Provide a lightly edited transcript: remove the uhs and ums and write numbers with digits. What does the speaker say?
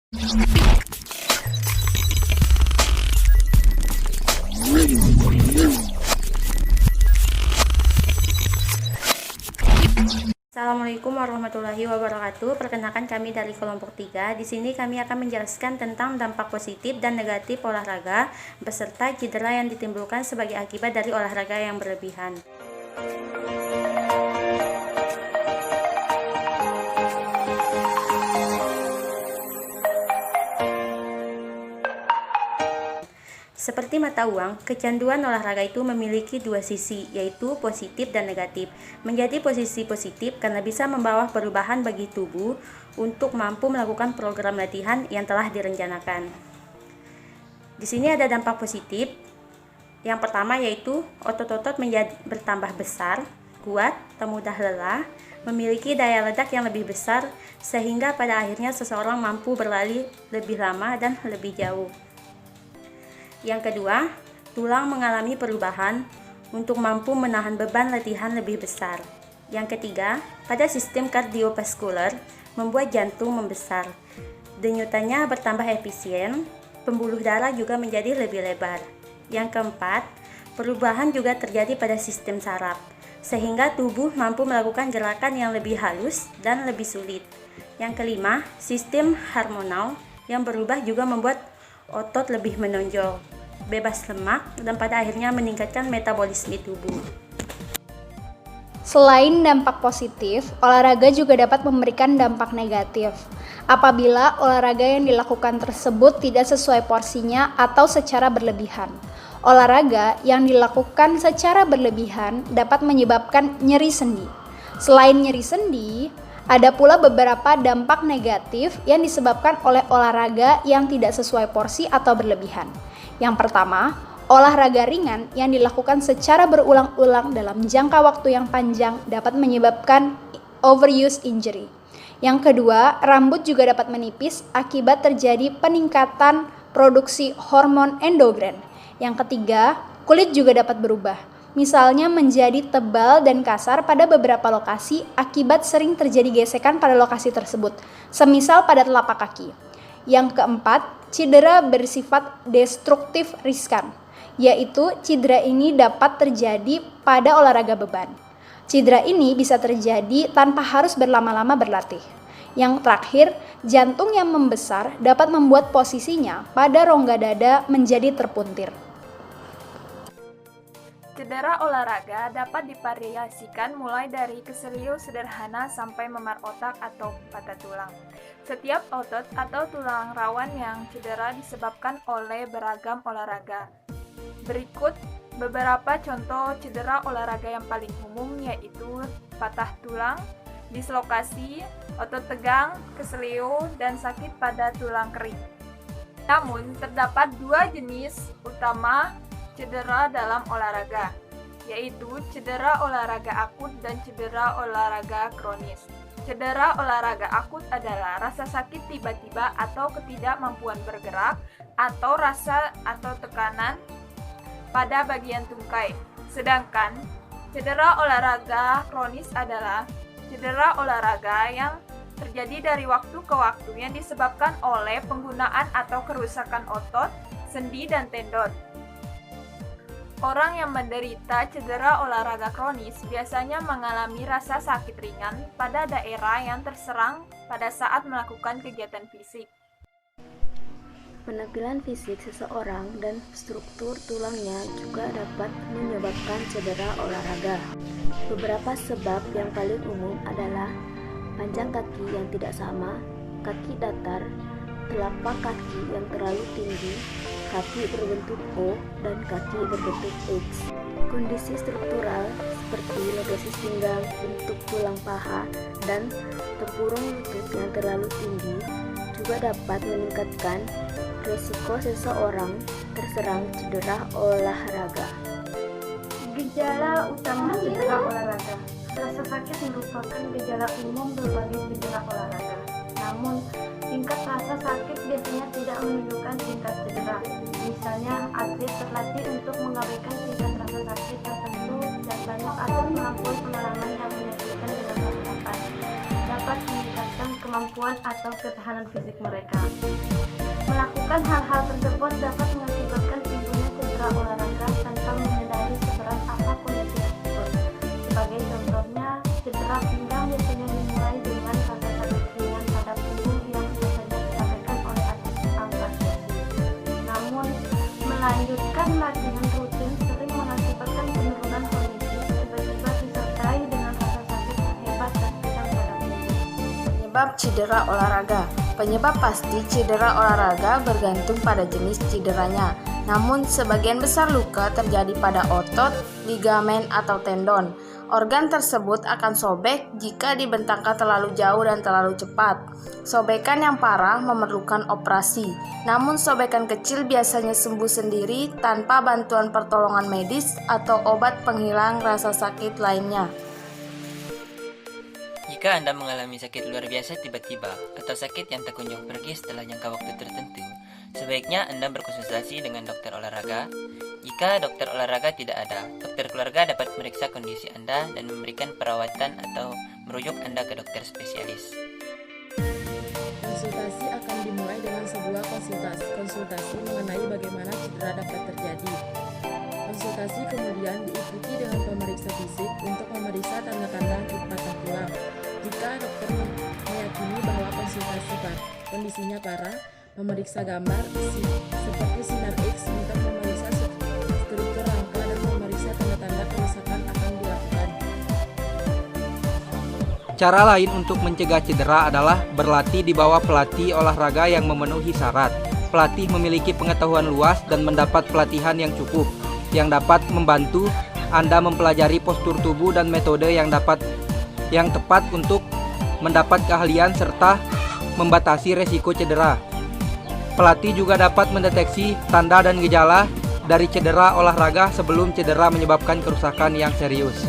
Assalamualaikum warahmatullahi wabarakatuh. Perkenalkan kami dari kelompok 3. Di sini kami akan menjelaskan tentang dampak positif dan negatif olahraga beserta cedera yang ditimbulkan sebagai akibat dari olahraga yang berlebihan. Seperti mata uang, kecanduan olahraga itu memiliki dua sisi, yaitu positif dan negatif. Menjadi posisi positif karena bisa membawa perubahan bagi tubuh untuk mampu melakukan program latihan yang telah direncanakan. Di sini ada dampak positif. Yang pertama yaitu otot-otot menjadi bertambah besar, kuat, tak mudah lelah, memiliki daya ledak yang lebih besar, sehingga pada akhirnya seseorang mampu berlari lebih lama dan lebih jauh. Yang kedua, tulang mengalami perubahan untuk mampu menahan beban latihan lebih besar. Yang ketiga, pada sistem kardiovaskuler membuat jantung membesar. Denyutannya bertambah efisien, pembuluh darah juga menjadi lebih lebar. Yang keempat, perubahan juga terjadi pada sistem saraf, sehingga tubuh mampu melakukan gerakan yang lebih halus dan lebih sulit. Yang kelima, sistem hormonal yang berubah juga membuat otot lebih menonjol, bebas lemak, dan pada akhirnya meningkatkan metabolisme tubuh. Selain dampak positif, olahraga juga dapat memberikan dampak negatif. Apabila olahraga yang dilakukan tersebut tidak sesuai porsinya atau secara berlebihan. Olahraga yang dilakukan secara berlebihan dapat menyebabkan nyeri sendi. Selain nyeri sendi, ada pula beberapa dampak negatif yang disebabkan oleh olahraga yang tidak sesuai porsi atau berlebihan. Yang pertama, olahraga ringan yang dilakukan secara berulang-ulang dalam jangka waktu yang panjang dapat menyebabkan overuse injury. Yang kedua, rambut juga dapat menipis akibat terjadi peningkatan produksi hormon endokrin. Yang ketiga, kulit juga dapat berubah. Misalnya menjadi tebal dan kasar pada beberapa lokasi akibat sering terjadi gesekan pada lokasi tersebut, semisal pada telapak kaki. Yang keempat, cedera bersifat destruktif riskan, yaitu cedera ini dapat terjadi pada olahraga beban. Cedera ini bisa terjadi tanpa harus berlama-lama berlatih. Yang terakhir, jantung yang membesar dapat membuat posisinya pada rongga dada menjadi terpuntir. Cedera olahraga dapat divariasikan mulai dari keselio sederhana sampai memar otak atau patah tulang. Setiap otot atau tulang rawan yang cedera disebabkan oleh beragam olahraga. Berikut beberapa contoh cedera olahraga yang paling umum, yaitu patah tulang, dislokasi, otot tegang, keselio, dan sakit pada tulang kering. Namun, terdapat dua jenis utama cedera dalam olahraga, yaitu cedera olahraga akut dan cedera olahraga kronis. Cedera olahraga akut adalah rasa sakit tiba-tiba atau ketidakmampuan bergerak atau rasa atau tekanan pada bagian tungkai. Sedangkan cedera olahraga kronis adalah cedera olahraga yang terjadi dari waktu ke waktu yang disebabkan oleh penggunaan atau kerusakan otot, sendi, dan tendon. Orang yang menderita cedera olahraga kronis biasanya mengalami rasa sakit ringan pada daerah yang terserang pada saat melakukan kegiatan fisik. Penampilan fisik seseorang dan struktur tulangnya juga dapat menyebabkan cedera olahraga. Beberapa sebab yang paling umum adalah panjang kaki yang tidak sama, kaki datar, telapak kaki yang terlalu tinggi, kaki berbentuk O, dan kaki berbentuk X. Kondisi struktural seperti legasi pinggang, bentuk tulang paha, dan tempurung lutut yang terlalu tinggi juga dapat meningkatkan risiko seseorang terserang cedera olahraga. Gejala utama cedera olahraga. Rasa sakit merupakan gejala umum berbagai cedera olahraga. Namun, tingkat rasa sakit biasanya tidak menunjukkan tingkat cedera. Misalnya, atlet terlatih untuk mengabaikan tingkat rasa sakit tertentu dan banyak atlet melakukan pengalaman yang menyakitkan dengan melakukan dapat meningkatkan kemampuan atau ketahanan fisik mereka. Melanjutkan latihan rutin sering mengakibatkan penurunan kognitif, tiba-tiba disertai dengan rasa sakit yang hebat dan kejang pada tubuh. Penyebab cedera olahraga. Penyebab pasti cedera olahraga bergantung pada jenis cederanya. Namun, sebagian besar luka terjadi pada otot, ligamen, atau tendon. Organ tersebut akan sobek jika dibentangkan terlalu jauh dan terlalu cepat. Sobekan yang parah memerlukan operasi. Namun, sobekan kecil biasanya sembuh sendiri tanpa bantuan pertolongan medis atau obat penghilang rasa sakit lainnya. Jika Anda mengalami sakit luar biasa tiba-tiba atau sakit yang tak kunjung pergi setelah jangka waktu tertentu, sebaiknya Anda berkonsultasi dengan dokter olahraga. Jika dokter olahraga tidak ada, dokter keluarga dapat meriksa kondisi Anda dan memberikan perawatan atau merujuk Anda ke dokter spesialis. Konsultasi akan dimulai dengan sebuah konsultasi mengenai bagaimana cedera dapat terjadi. Konsultasi kemudian diikuti dengan pemeriksa fisik untuk memeriksa tanda-tanda patah tulang. Jika dokter meyakini bahwa kondisinya parah, memeriksa gambar seperti sinar X untuk memeriksa struktur rangka dan memeriksa tanda-tanda kerusakan akan dilakukan. Cara lain untuk mencegah cedera adalah berlatih di bawah pelatih olahraga yang memenuhi syarat. Pelatih memiliki pengetahuan luas dan mendapat pelatihan yang cukup, yang dapat membantu Anda mempelajari postur tubuh dan metode yang tepat untuk mendapat keahlian serta membatasi resiko cedera. Pelatih juga dapat mendeteksi tanda dan gejala dari cedera olahraga sebelum cedera menyebabkan kerusakan yang serius.